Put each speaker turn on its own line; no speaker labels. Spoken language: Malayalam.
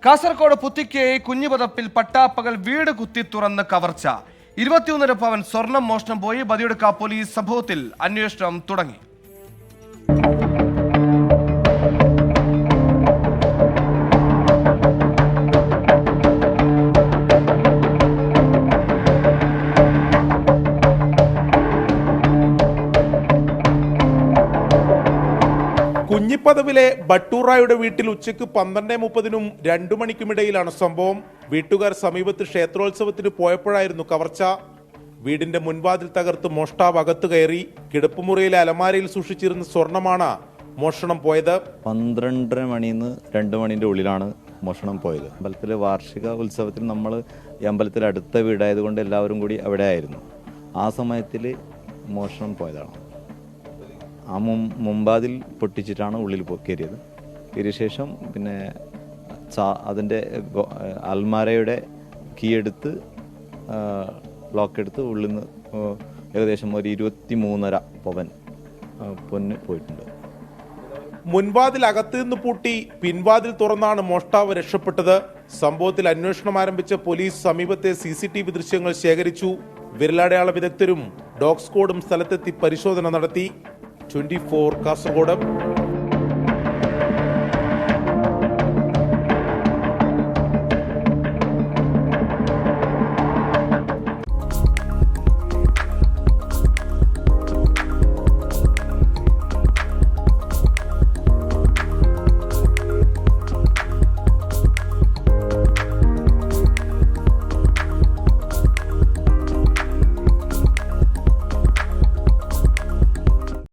കാസർഗോഡ് പുത്തിക്ക് കുഞ്ഞുപതപ്പിൽ പട്ടാപ്പകൽ വീട് കുത്തി തുറന്ന് കവർച്ച. 21.5 പവൻ സ്വർണം മോഷണം പോയി. ബദിയെടുക്ക പോലീസ് സംഭവത്തിൽ അന്വേഷണം തുടങ്ങി.
കുഞ്ഞിപ്പതവിലെ ബട്ടൂറായുടെ വീട്ടിൽ ഉച്ചയ്ക്ക് 12:30-നും 2 മണിക്കുമിടയിലാണ് സംഭവം. വീട്ടുകാർ സമീപത്ത് ക്ഷേത്രോത്സവത്തിന് പോയപ്പോഴായിരുന്നു കവർച്ച. വീടിന്റെ മുൻവാതിൽ തകർത്ത് മോഷ്ടാവ് അകത്ത് കയറി. കിടപ്പുമുറിയിലെ അലമാരയിൽ സൂക്ഷിച്ചിരുന്ന സ്വർണമാണ് മോഷണം പോയത്.
12:30 മണിന്ന് 2 മണിന്റെ ഉള്ളിലാണ് മോഷണം പോയത്. അമ്പലത്തിലെ വാർഷിക ഉത്സവത്തിന് നമ്മൾ ഈ അമ്പലത്തിൽ അടുത്ത വീടായതുകൊണ്ട് എല്ലാവരും കൂടി അവിടെ ആയിരുന്നു. ആ സമയത്തിൽ മോഷണം പോയതാണ്. ആ മുമ്പാതിൽ പൊട്ടിച്ചിട്ടാണ് ഉള്ളിൽ കയറിയത്. കയറിയ ശേഷം പിന്നെ അതിൻ്റെ അൽമാരയുടെ കീ എടുത്ത് ലോക്ക് എടുത്ത് ഉള്ളിൽ നിന്ന് ഏകദേശം ഒരു 23.5 പവൻ പൊന്ന് പോയിട്ടുണ്ട്.
മുൻവാതിൽ അകത്ത് നിന്ന് പൂട്ടി പിൻവാതിൽ തുറന്നാണ് മോഷ്ടാവ് രക്ഷപ്പെട്ടത്. സംഭവത്തിൽ അന്വേഷണം ആരംഭിച്ച പോലീസ് സമീപത്തെ CCTV ദൃശ്യങ്ങൾ ശേഖരിച്ചു. വിരലടയാള വിദഗ്ധരും ഡോഗ് സ്ക്വാഡും സ്ഥലത്തെത്തി പരിശോധന നടത്തി. 24 കാസർഗോഡ്.